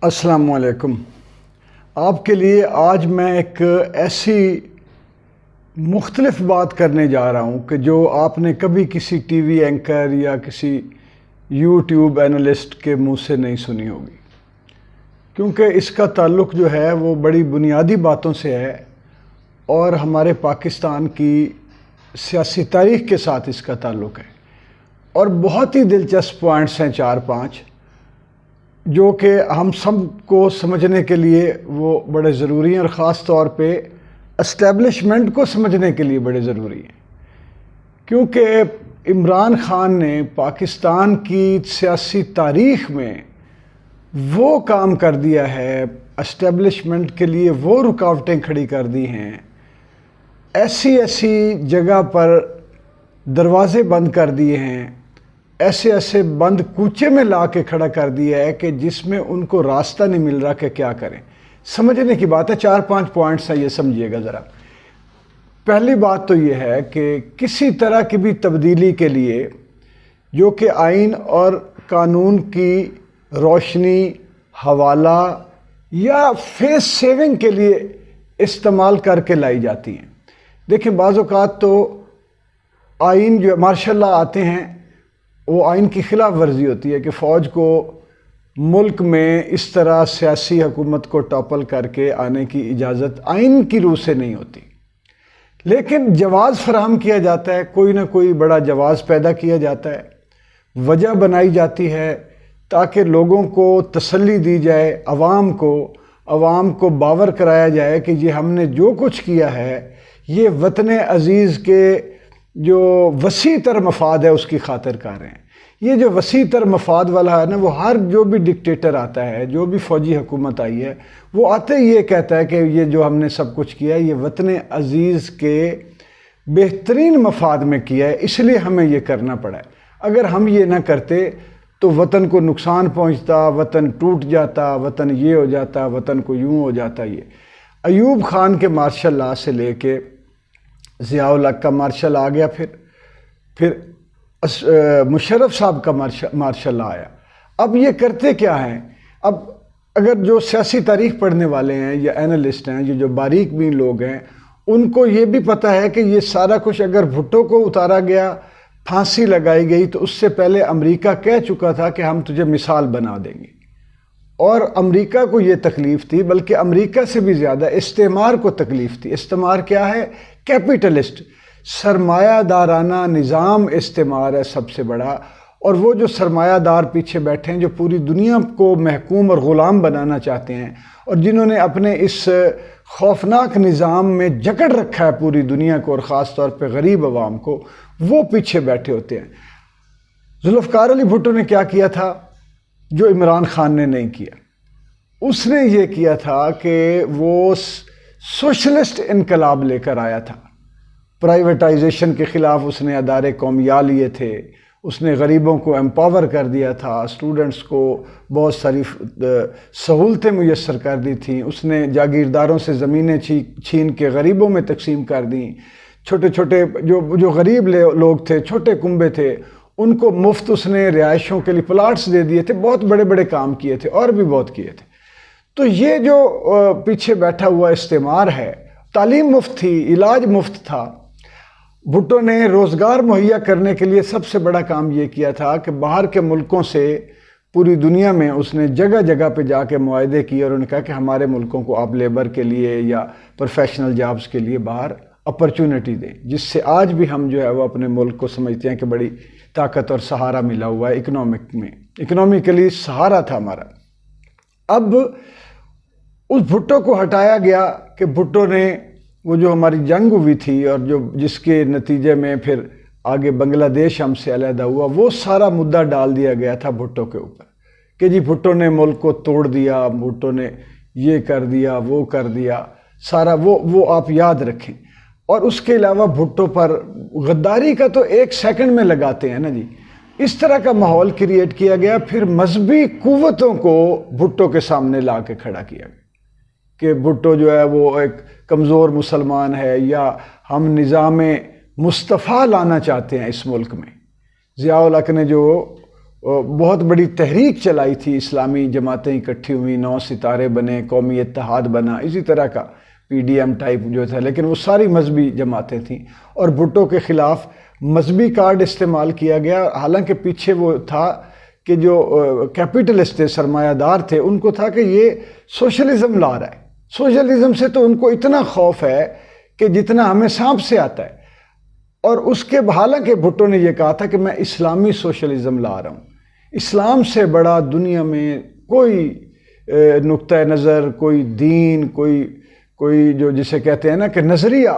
السلام علیکم۔ آپ کے لیے آج میں ایک ایسی مختلف بات کرنے جا رہا ہوں کہ جو آپ نے کبھی کسی ٹی وی اینکر یا کسی یوٹیوب اینالسٹ کے منہ سے نہیں سنی ہوگی، کیونکہ اس کا تعلق جو ہے وہ بڑی بنیادی باتوں سے ہے اور ہمارے پاکستان کی سیاسی تاریخ کے ساتھ اس کا تعلق ہے، اور بہت ہی دلچسپ پوائنٹس ہیں 4-5 جو کہ ہم سب کو سمجھنے کے لیے وہ بڑے ضروری ہیں، اور خاص طور پہ اسٹیبلشمنٹ کو سمجھنے کے لیے بڑے ضروری ہیں، کیونکہ عمران خان نے پاکستان کی سیاسی تاریخ میں وہ کام کر دیا ہے، اسٹیبلشمنٹ کے لیے وہ رکاوٹیں کھڑی کر دی ہیں، ایسی جگہ پر دروازے بند کر دیے ہیں، ایسے بند کوچے میں لا کے کھڑا کر دیا ہے کہ جس میں ان کو راستہ نہیں مل رہا کہ کیا کریں۔ سمجھنے کی بات ہے، 4-5 پوائنٹس ہیں، یہ سمجھیے گا ذرا۔ پہلی بات تو یہ ہے کہ کسی طرح کی بھی تبدیلی کے لیے جو کہ آئین اور قانون کی روشنی، حوالہ یا فیس سیونگ کے لیے استعمال کر کے لائی جاتی ہیں۔ دیکھیں، بعض اوقات تو آئین جو مارشل لا آتے ہیں، وہ آئین کی خلاف ورزی ہوتی ہے کہ فوج کو ملک میں اس طرح سیاسی حکومت کو ٹاپل کر کے آنے کی اجازت آئین کی روح سے نہیں ہوتی، لیکن جواز فراہم کیا جاتا ہے، کوئی نہ کوئی بڑا جواز پیدا کیا جاتا ہے، وجہ بنائی جاتی ہے تاکہ لوگوں کو تسلی دی جائے، عوام کو باور کرایا جائے کہ یہ ہم نے جو کچھ کیا ہے یہ وطن عزیز کے جو وسیع تر مفاد ہے اس کی خاطر کر رہے ہیں۔ یہ جو وسیع تر مفاد والا ہے نا، وہ ہر جو بھی ڈکٹیٹر آتا ہے، جو بھی فوجی حکومت آئی ہے، وہ آتے ہی یہ کہتا ہے کہ یہ جو ہم نے سب کچھ کیا ہے یہ وطن عزیز کے بہترین مفاد میں کیا ہے، اس لیے ہمیں یہ کرنا پڑا ہے۔ اگر ہم یہ نہ کرتے تو وطن کو نقصان پہنچتا، وطن ٹوٹ جاتا، وطن یہ ہو جاتا، وطن کو یوں ہو جاتا۔ یہ ایوب خان کے مارشل لا سے لے کے ضیاء الحق کا مارشل آ گیا، پھر مشرف صاحب کا مارشل لا آیا۔ اب یہ کرتے کیا ہیں؟ اب اگر جو سیاسی تاریخ پڑھنے والے ہیں یا اینالسٹ ہیں، یہ جو باریک بین لوگ ہیں، ان کو یہ بھی پتہ ہے کہ یہ سارا کچھ اگر بھٹو کو اتارا گیا، پھانسی لگائی گئی، تو اس سے پہلے امریکہ کہہ چکا تھا کہ ہم تجھے مثال بنا دیں گے، اور امریکہ کو یہ تکلیف تھی، بلکہ امریکہ سے بھی زیادہ استعمار کو تکلیف تھی۔ استعمار کیا ہے؟ کیپیٹلسٹ، سرمایہ دارانہ نظام استعمار ہے سب سے بڑا، اور وہ جو سرمایہ دار پیچھے بیٹھے ہیں جو پوری دنیا کو محکوم اور غلام بنانا چاہتے ہیں، اور جنہوں نے اپنے اس خوفناک نظام میں جکڑ رکھا ہے پوری دنیا کو اور خاص طور پہ غریب عوام کو، وہ پیچھے بیٹھے ہوتے ہیں۔ ذوالفقار علی بھٹو نے کیا کیا تھا جو عمران خان نے نہیں کیا؟ اس نے یہ کیا تھا کہ وہ سوشلسٹ انقلاب لے کر آیا تھا۔ پرائیویٹائزیشن کے خلاف اس نے ادارے قومیہ لیے تھے، اس نے غریبوں کو امپاور کر دیا تھا، اسٹوڈنٹس کو بہت ساری سہولتیں میسر کر دی تھیں، اس نے جاگیرداروں سے زمینیں چھین کے غریبوں میں تقسیم کر دیں، چھوٹے جو غریب لوگ تھے، چھوٹے کنبے تھے، ان کو مفت اس نے رہائشوں کے لیے پلاٹس دے دیے تھے، بہت بڑے کام کیے تھے، اور بھی بہت کیے تھے۔ تو یہ جو پیچھے بیٹھا ہوا استعمار ہے، تعلیم مفت تھی، علاج مفت تھا۔ بھٹو نے روزگار مہیا کرنے کے لیے سب سے بڑا کام یہ کیا تھا کہ باہر کے ملکوں سے پوری دنیا میں اس نے جگہ پہ جا کے معاہدے کیے، اور انہوں نے کہا کہ ہمارے ملکوں کو آپ لیبر کے لیے یا پروفیشنل جابز کے لیے باہر اپرچونٹی دیں، جس سے آج بھی ہم جو ہے وہ اپنے ملک کو سمجھتے ہیں کہ بڑی طاقت اور سہارا ملا ہوا ہے اکنامکلی سہارا تھا ہمارا۔ اب اس بھٹو کو ہٹایا گیا کہ بھٹو نے وہ جو ہماری جنگ ہوئی تھی اور جس کے نتیجے میں پھر آگے بنگلہ دیش ہم سے علیحدہ ہوا، وہ سارا مدعا ڈال دیا گیا تھا بھٹو کے اوپر کہ جی بھٹو نے ملک کو توڑ دیا، بھٹو نے یہ کر دیا، وہ کر دیا، سارا وہ آپ یاد رکھیں۔ اور اس کے علاوہ بھٹو پر غداری کا تو 1 سیکنڈ میں لگاتے ہیں نا جی، اس طرح کا ماحول کریٹ کیا گیا۔ پھر مذہبی قوتوں کو بھٹو کے سامنے لا کے کھڑا کیا گیا کہ بھٹو جو ہے وہ ایک کمزور مسلمان ہے، یا ہم نظام مصطفیٰ لانا چاہتے ہیں اس ملک میں۔ ضیاء الحق نے جو بہت بڑی تحریک چلائی تھی، اسلامی جماعتیں اکٹھی ہوئی، 9 ستارے بنے، قومی اتحاد بنا، اسی طرح کا پی ڈی ایم ٹائپ جو تھا، لیکن وہ ساری مذہبی جماعتیں تھیں، اور بھٹو کے خلاف مذہبی کارڈ استعمال کیا گیا، حالانکہ پیچھے وہ تھا کہ جو کیپٹلسٹ تھے، سرمایہ دار تھے، ان کو تھا کہ یہ سوشلزم لا رہا ہے، سوشلزم سے تو ان کو اتنا خوف ہے کہ جتنا ہمیں سانپ سے آتا ہے، اور اس کے حالانکہ بھٹو نے یہ کہا تھا کہ میں اسلامی سوشلزم لا رہا ہوں، اسلام سے بڑا دنیا میں کوئی نقطہ نظر، کوئی دین، کوئی جو جسے کہتے ہیں نا کہ نظریہ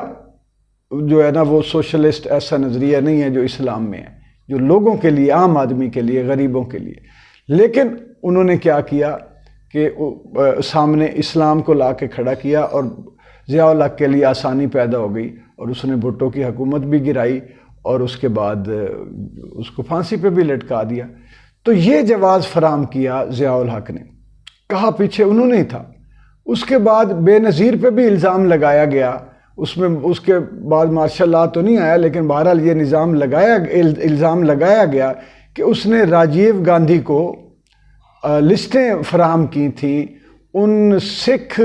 جو ہے نا وہ سوشلسٹ ایسا نظریہ نہیں ہے جو اسلام میں ہے، جو لوگوں کے لیے، عام آدمی کے لیے، غریبوں کے لیے۔ لیکن انہوں نے کیا کیا کہ سامنے اسلام کو لا کے کھڑا کیا، اور ضیاء الحق کے لیے آسانی پیدا ہو گئی، اور اس نے بھٹو کی حکومت بھی گرائی، اور اس کے بعد اس کو پھانسی پہ بھی لٹکا دیا۔ تو یہ جواز فراہم کیا ضیاء الحق نے، کہا پیچھے انہوں نے ہی تھا۔ اس کے بعد بے نظیر پہ بھی الزام لگایا گیا، اس کے بعد مارشل لا تو نہیں آیا، لیکن بہرحال یہ الزام لگایا گیا کہ اس نے راجیو گاندھی کو لسٹیں فراہم کی تھیں ان سکھ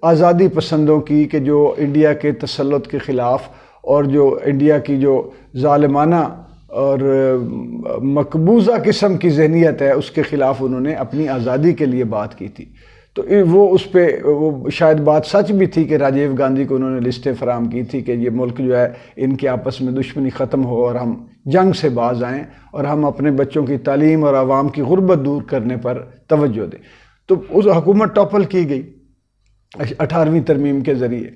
آزادی پسندوں کی کہ جو انڈیا کے تسلط کے خلاف، اور جو انڈیا کی جو ظالمانہ اور مقبوضہ قسم کی ذہنیت ہے اس کے خلاف انہوں نے اپنی آزادی کے لیے بات کی تھی۔ تو وہ اس پہ وہ شاید بات سچ بھی تھی کہ راجیو گاندھی کو انہوں نے لسٹیں فراہم کی تھی کہ یہ ملک جو ہے ان کے آپس میں دشمنی ختم ہو اور ہم جنگ سے باز آئیں، اور ہم اپنے بچوں کی تعلیم اور عوام کی غربت دور کرنے پر توجہ دیں۔ تو اس حکومت ٹاپل کی گئی 18ویں ترمیم کے ذریعے،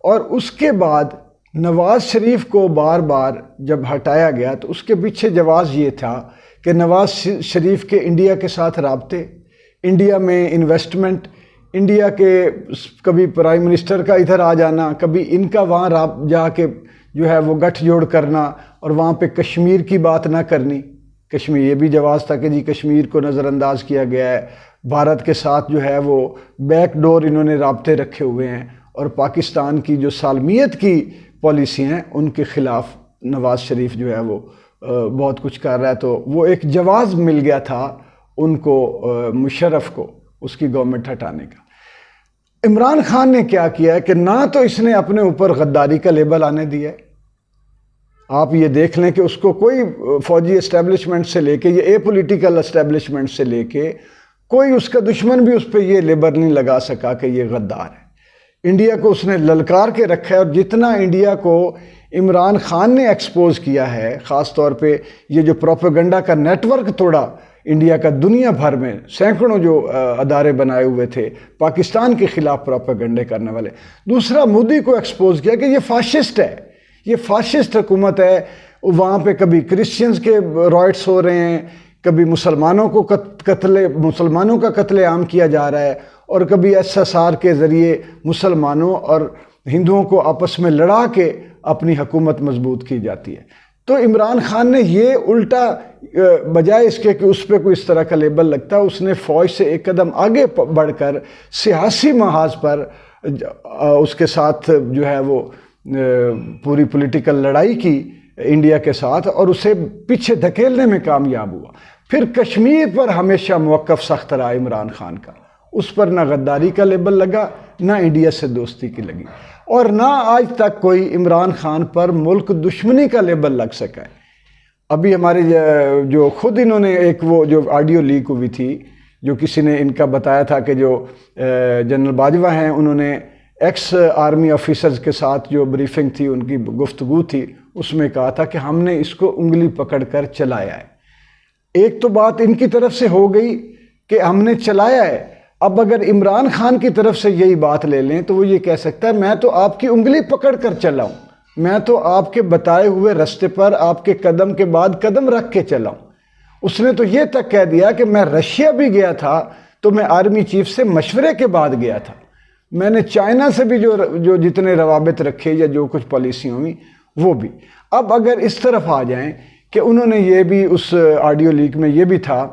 اور اس کے بعد نواز شریف کو بار بار جب ہٹایا گیا تو اس کے پیچھے جواز یہ تھا کہ نواز شریف کے انڈیا کے ساتھ رابطے، انڈیا میں انویسٹمنٹ، انڈیا کے کبھی پرائم منسٹر کا ادھر آ جانا، کبھی ان کا وہاں جا کے جو ہے وہ گٹھ جوڑ کرنا، اور وہاں پہ کشمیر کی بات نہ کرنی۔ کشمیر یہ بھی جواز تھا کہ جی کشمیر کو نظر انداز کیا گیا ہے، بھارت کے ساتھ جو ہے وہ بیک ڈور انہوں نے رابطے رکھے ہوئے ہیں، اور پاکستان کی جو سالمیت کی پالیسی ہیں ان کے خلاف نواز شریف جو ہے وہ بہت کچھ کر رہا ہے۔ تو وہ ایک جواز مل گیا تھا ان کو، مشرف کو، اس کی گورنمنٹ ہٹانے کا۔ عمران خان نے کیا کیا ہے کہ نہ تو اس نے اپنے اوپر غداری کا لیبل آنے دیا ہے، آپ یہ دیکھ لیں کہ اس کو کوئی فوجی اسٹیبلشمنٹ سے لے کے یا اے پولیٹیکل اسٹیبلشمنٹ سے لے کے کوئی اس کا دشمن بھی اس پہ یہ لیبل نہیں لگا سکا کہ یہ غدار ہے۔ انڈیا کو اس نے للکار کے رکھا ہے، اور جتنا انڈیا کو عمران خان نے ایکسپوز کیا ہے، خاص طور پہ یہ جو پروپیگنڈا کا نیٹ ورک توڑا انڈیا کا دنیا بھر میں، سینکڑوں جو ادارے بنائے ہوئے تھے پاکستان کے خلاف پروپیگنڈے کرنے والے۔ دوسرا، مودی کو ایکسپوز کیا کہ یہ فاشسٹ ہے، یہ فاشسٹ حکومت ہے، وہاں پہ کبھی کرسچنز کے رائٹس ہو رہے ہیں، کبھی مسلمانوں کا قتل عام کیا جا رہا ہے، اور کبھی ایس ایس آر کے ذریعے مسلمانوں اور ہندوؤں کو آپس میں لڑا کے اپنی حکومت مضبوط کی جاتی ہے۔ تو عمران خان نے یہ الٹا، بجائے اس کے کہ اس پہ کوئی اس طرح کا لیبل لگتا، اس نے فوج سے ایک قدم آگے بڑھ کر سیاسی محاذ پر اس کے ساتھ جو ہے وہ پوری پولیٹیکل لڑائی کی انڈیا کے ساتھ، اور اسے پیچھے دھکیلنے میں کامیاب ہوا۔ پھر کشمیر پر ہمیشہ موقف سخت رہا عمران خان کا، اس پر نہ غداری کا لیبل لگا، نہ انڈیا سے دوستی کی لگی، اور نہ آج تک کوئی عمران خان پر ملک دشمنی کا لیبل لگ سکا ہے۔ ابھی ہمارے جو خود انہوں نے ایک وہ جو آڈیو لیک ہوئی تھی، جو کسی نے ان کا بتایا تھا کہ جو جنرل باجوہ ہیں انہوں نے ایکس آرمی آفیسرز کے ساتھ جو بریفنگ تھی، ان کی گفتگو تھی، اس میں کہا تھا کہ ہم نے اس کو انگلی پکڑ کر چلایا ہے۔ ایک تو بات ان کی طرف سے ہو گئی کہ ہم نے چلایا ہے، اب اگر عمران خان کی طرف سے یہی بات لے لیں تو وہ یہ کہہ سکتا ہے میں تو آپ کی انگلی پکڑ کر چلا ہوں، میں تو آپ کے بتائے ہوئے رستے پر آپ کے قدم کے بعد قدم رکھ کے چلا ہوں۔ اس نے تو یہ تک کہہ دیا کہ میں رشیا بھی گیا تھا تو میں آرمی چیف سے مشورے کے بعد گیا تھا، میں نے چائنا سے بھی جو جتنے روابط رکھے یا جو کچھ پالیسیاں ہوئی وہ بھی۔ اب اگر اس طرف آ جائیں کہ انہوں نے یہ بھی اس آڈیو لیک میں یہ بھی تھا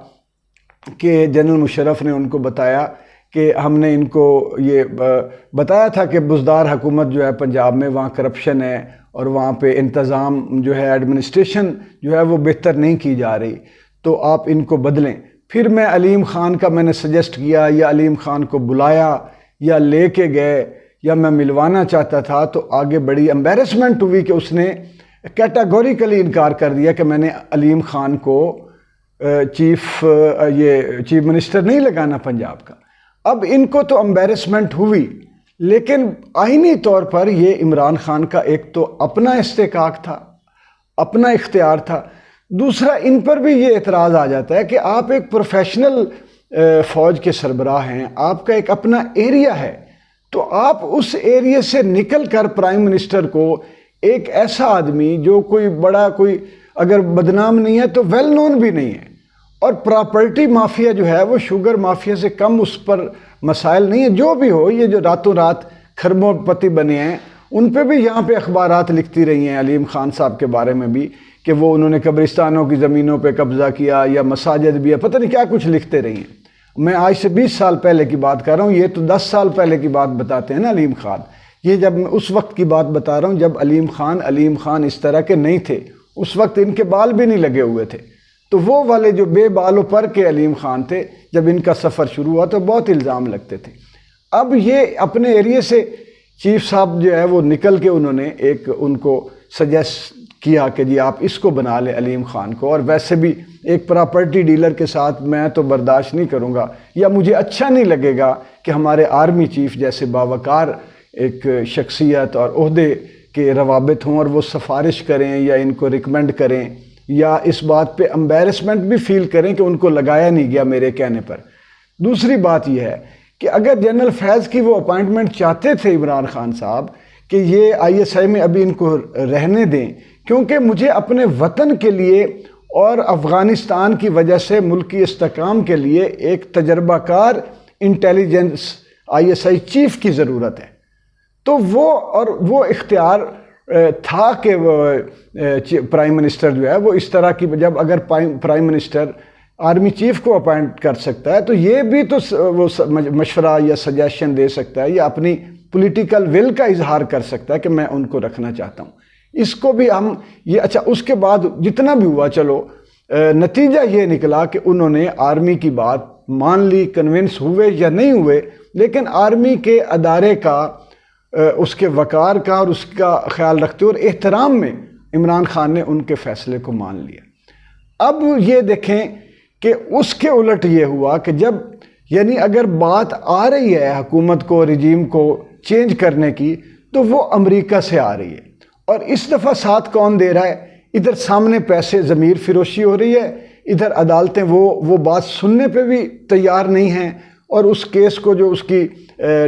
کہ جنرل مشرف نے ان کو بتایا کہ ہم نے ان کو یہ بتایا تھا کہ بزدار حکومت جو ہے پنجاب میں، وہاں کرپشن ہے اور وہاں پہ انتظام جو ہے ایڈمنسٹریشن جو ہے وہ بہتر نہیں کی جا رہی، تو آپ ان کو بدلیں۔ پھر میں علیم خان کا میں نے سجیسٹ کیا یا علیم خان کو بلایا یا لے کے گئے یا میں ملوانا چاہتا تھا، تو آگے بڑی امبیرسمنٹ ہوئی کہ اس نے کیٹاگوریکلی انکار کر دیا کہ میں نے علیم خان کو چیف منسٹر نہیں لگانا پنجاب کا۔ اب ان کو تو امبیرسمنٹ ہوئی، لیکن آئینی طور پر یہ عمران خان کا ایک تو اپنا استحقاق تھا، اپنا اختیار تھا، دوسرا ان پر بھی یہ اعتراض آ جاتا ہے کہ آپ ایک پروفیشنل فوج کے سربراہ ہیں، آپ کا ایک اپنا ایریا ہے، تو آپ اس ایریا سے نکل کر پرائم منسٹر کو ایک ایسا آدمی جو کوئی بڑا کوئی اگر بدنام نہیں ہے تو ویل نون بھی نہیں ہے، اور پراپرٹی مافیا جو ہے وہ شوگر مافیا سے کم اس پر مسائل نہیں ہے، جو بھی ہو یہ جو راتوں رات کھربوں پتی بنے ہیں ان پہ بھی یہاں پہ اخبارات لکھتی رہی ہیں علیم خان صاحب کے بارے میں بھی کہ وہ انہوں نے قبرستانوں کی زمینوں پہ قبضہ کیا یا مساجد بھی ہے، پتہ نہیں کیا کچھ لکھتے رہی ہیں۔ میں آج سے 20 سال پہلے کی بات کر رہا ہوں، یہ تو 10 سال پہلے کی بات بتاتے ہیں نا علیم خان۔ یہ جب میں اس وقت کی بات بتا رہا ہوں جب علیم خان اس طرح کے نہیں تھے، اس وقت ان کے بال بھی نہیں لگے ہوئے تھے، تو وہ والے جو بے بال و پر کے علیم خان تھے، جب ان کا سفر شروع ہوا تو بہت الزام لگتے تھے۔ اب یہ اپنے ایریے سے چیف صاحب جو ہے وہ نکل کے انہوں نے ایک ان کو سجیسٹ کیا کہ جی آپ اس کو بنا لیں علیم خان کو، اور ویسے بھی ایک پراپرٹی ڈیلر کے ساتھ میں تو برداشت نہیں کروں گا، یا مجھے اچھا نہیں لگے گا کہ ہمارے آرمی چیف جیسے باوقار ایک شخصیت اور عہدے کے روابط ہوں اور وہ سفارش کریں یا ان کو ریکمینڈ کریں یا اس بات پہ امبیرسمنٹ بھی فیل کریں کہ ان کو لگایا نہیں گیا میرے کہنے پر۔ دوسری بات یہ ہے کہ اگر جنرل فیض کی وہ اپائنٹمنٹ چاہتے تھے عمران خان صاحب کہ یہ ISI میں ابھی ان کو رہنے دیں، کیونکہ مجھے اپنے وطن کے لیے اور افغانستان کی وجہ سے ملکی استحکام کے لیے ایک تجربہ کار انٹیلیجنس ISI چیف کی ضرورت ہے، تو وہ اختیار تھا کہ پرائم منسٹر جو ہے وہ اس طرح کی جب اگر پرائم منسٹر آرمی چیف کو اپائنٹ کر سکتا ہے تو یہ بھی تو وہ مشورہ یا سجیشن دے سکتا ہے یا اپنی پولیٹیکل ول کا اظہار کر سکتا ہے کہ میں ان کو رکھنا چاہتا ہوں۔ اس کو بھی ہم یہ اچھا اس کے بعد جتنا بھی ہوا چلو نتیجہ یہ نکلا کہ انہوں نے آرمی کی بات مان لی، کنونس ہوئے یا نہیں ہوئے، لیکن آرمی کے ادارے کا اس کے وقار کا اور اس کا خیال رکھتے اور احترام میں عمران خان نے ان کے فیصلے کو مان لیا۔ اب یہ دیکھیں کہ اس کے الٹ یہ ہوا کہ جب یعنی اگر بات آ رہی ہے حکومت کو رجیم کو چینج کرنے کی تو وہ امریکہ سے آ رہی ہے، اور اس دفعہ ساتھ کون دے رہا ہے؟ ادھر سامنے پیسے ضمیر فروشی ہو رہی ہے، ادھر عدالتیں وہ بات سننے پہ بھی تیار نہیں ہیں، اور اس کیس کو جو اس کی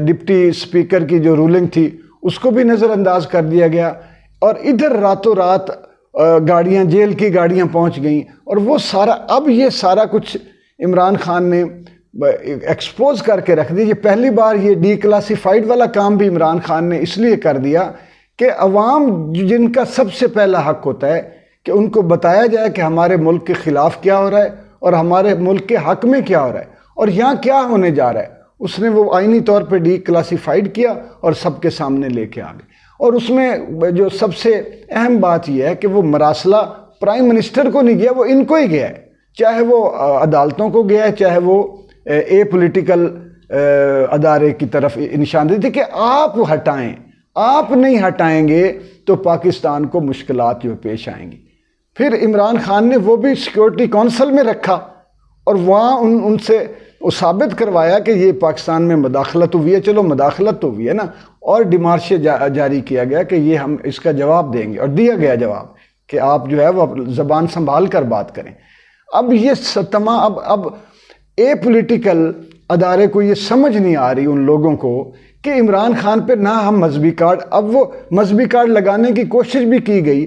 ڈپٹی اسپیکر کی جو رولنگ تھی اس کو بھی نظر انداز کر دیا گیا، اور ادھر راتوں رات گاڑیاں جیل کی گاڑیاں پہنچ گئیں، اور وہ سارا اب یہ سارا کچھ عمران خان نے ایکسپوز کر کے رکھ دیا۔ یہ پہلی بار یہ ڈی کلاسیفائیڈ والا کام بھی عمران خان نے اس لیے کر دیا کہ عوام جن کا سب سے پہلا حق ہوتا ہے کہ ان کو بتایا جائے کہ ہمارے ملک کے خلاف کیا ہو رہا ہے اور ہمارے ملک کے حق میں کیا ہو رہا ہے اور یہاں کیا ہونے جا رہا ہے، اس نے وہ آئینی طور پہ ڈی کلاسیفائیڈ کیا اور سب کے سامنے لے کے آ گئے۔ اور اس میں جو سب سے اہم بات یہ ہے کہ وہ مراسلہ پرائم منسٹر کو نہیں گیا، وہ ان کو ہی گیا ہے، چاہے وہ عدالتوں کو گیا ہے، چاہے وہ پولیٹیکل ادارے کی طرف نشاندہی تھی کہ آپ ہٹائیں، آپ نہیں ہٹائیں گے تو پاکستان کو مشکلات جو پیش آئیں گی۔ پھر عمران خان نے وہ بھی سیکورٹی کونسل میں رکھا اور وہاں ان سے وہ ثابت کروایا کہ یہ پاکستان میں مداخلت ہوئی ہے، چلو مداخلت تو ہوئی ہے نا، اور ڈیمارشے جاری کیا گیا کہ یہ ہم اس کا جواب دیں گے، اور دیا گیا جواب کہ آپ جو ہے وہ زبان سنبھال کر بات کریں۔ اب یہ تمام اب پولیٹیکل ادارے کو یہ سمجھ نہیں آ رہی ان لوگوں کو کہ عمران خان پہ نہ ہم مذہبی کارڈ، اب وہ مذہبی کارڈ لگانے کی کوشش بھی کی گئی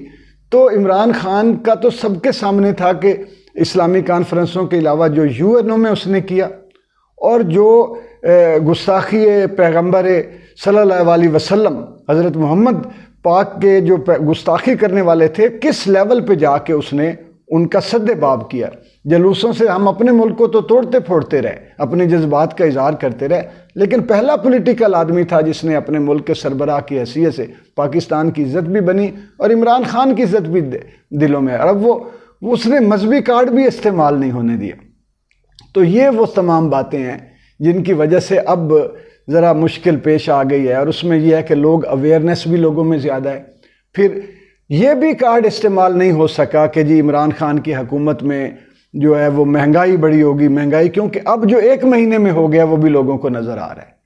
تو عمران خان کا تو سب کے سامنے تھا کہ اسلامی کانفرنسوں کے علاوہ جو UN میں اس نے کیا اور جو گستاخی پیغمبر صلی اللہ علیہ وسلم حضرت محمد پاک کے جو گستاخی کرنے والے تھے، کس لیول پہ جا کے اس نے ان کا سد باب کیا۔ جلوسوں سے ہم اپنے ملک کو تو توڑتے پھوڑتے رہے، اپنے جذبات کا اظہار کرتے رہے، لیکن پہلا پولیٹیکل آدمی تھا جس نے اپنے ملک کے سربراہ کی حیثیت سے پاکستان کی عزت بھی بنی اور عمران خان کی عزت بھی دلوں میں۔ اب اس نے مذہبی کارڈ بھی استعمال نہیں ہونے دیا۔ تو یہ وہ تمام باتیں ہیں جن کی وجہ سے اب ذرا مشکل پیش آ گئی ہے، اور اس میں یہ ہے کہ لوگ اویئرنیس بھی لوگوں میں زیادہ ہے۔ پھر یہ بھی کارڈ استعمال نہیں ہو سکا کہ جی عمران خان کی حکومت میں جو ہے وہ مہنگائی بڑی ہوگی، مہنگائی کیونکہ اب جو 1 مہینے میں ہو گیا وہ بھی لوگوں کو نظر آ رہا ہے۔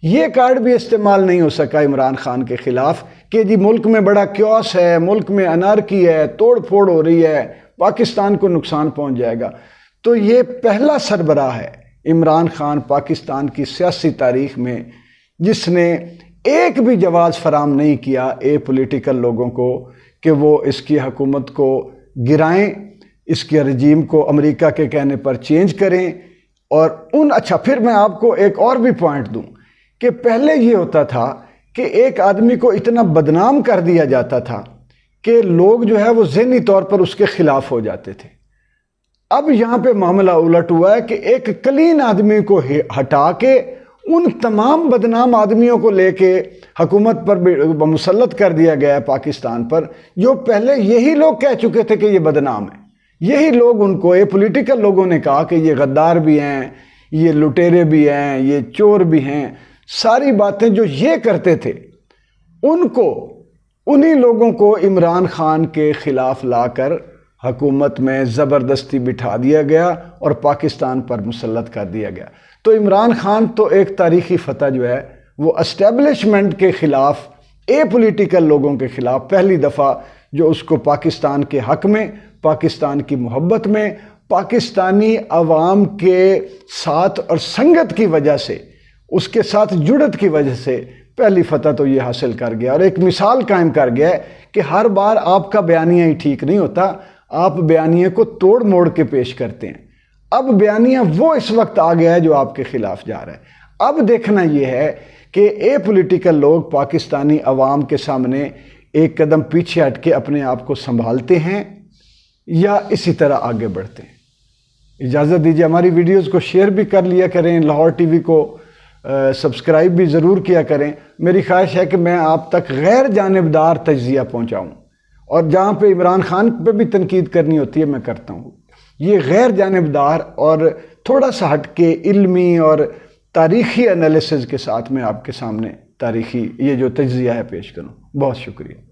یہ کارڈ بھی استعمال نہیں ہو سکا عمران خان کے خلاف کہ جی ملک میں بڑا کیوس ہے، ملک میں انارکی ہے، توڑ پھوڑ ہو رہی ہے، پاکستان کو نقصان پہنچ جائے گا۔ تو یہ پہلا سربراہ ہے عمران خان پاکستان کی سیاسی تاریخ میں جس نے ایک بھی جواز فراہم نہیں کیا پولیٹیکل لوگوں کو کہ وہ اس کی حکومت کو گرائیں، اس کے رجیم کو امریکہ کے کہنے پر چینج کریں۔ اور اچھا پھر میں آپ کو ایک اور بھی پوائنٹ دوں کہ پہلے یہ ہوتا تھا کہ ایک آدمی کو اتنا بدنام کر دیا جاتا تھا کہ لوگ جو ہے وہ ذہنی طور پر اس کے خلاف ہو جاتے تھے۔ اب یہاں پہ معاملہ الٹ ہوا ہے کہ ایک کلین آدمی کو ہٹا کے ان تمام بدنام آدمیوں کو لے کے حکومت پر مسلط کر دیا گیا ہے پاکستان پر، جو پہلے یہی لوگ کہہ چکے تھے کہ یہ بدنام ہے۔ یہی لوگ ان کو پولیٹیکل لوگوں نے کہا کہ یہ غدار بھی ہیں، یہ لٹیرے بھی ہیں، یہ چور بھی ہیں۔ ساری باتیں جو یہ کرتے تھے انہی لوگوں کو عمران خان کے خلاف لا کر حکومت میں زبردستی بٹھا دیا گیا اور پاکستان پر مسلط کر دیا گیا۔ تو عمران خان تو ایک تاریخی فتح جو ہے وہ اسٹیبلشمنٹ کے خلاف، پولیٹیکل لوگوں کے خلاف پہلی دفعہ جو اس کو پاکستان کے حق میں، پاکستان کی محبت میں، پاکستانی عوام کے ساتھ اور سنگت کی وجہ سے، اس کے ساتھ جڑت کی وجہ سے پہلی فتح تو یہ حاصل کر گیا اور ایک مثال قائم کر گیا ہے کہ ہر بار آپ کا بیانیہ ہی ٹھیک نہیں ہوتا، آپ بیانیے کو توڑ موڑ کے پیش کرتے ہیں۔ اب بیانیہ وہ اس وقت آ گیا ہے جو آپ کے خلاف جا رہا ہے۔ اب دیکھنا یہ ہے کہ پولیٹیکل لوگ پاکستانی عوام کے سامنے ایک قدم پیچھے ہٹ کے اپنے آپ کو سنبھالتے ہیں یا اسی طرح آگے بڑھتے ہیں۔ اجازت دیجیے، ہماری ویڈیوز کو شیئر بھی کر لیا کریں، لاہور ٹی وی کو سبسکرائب بھی ضرور کیا کریں۔ میری خواہش ہے کہ میں آپ تک غیر جانبدار تجزیہ پہنچاؤں، اور جہاں پہ عمران خان پہ بھی تنقید کرنی ہوتی ہے میں کرتا ہوں۔ یہ غیر جانبدار اور تھوڑا سا ہٹ کے علمی اور تاریخی انالیسز کے ساتھ میں آپ کے سامنے تاریخی یہ جو تجزیہ ہے پیش کروں۔ بہت شکریہ۔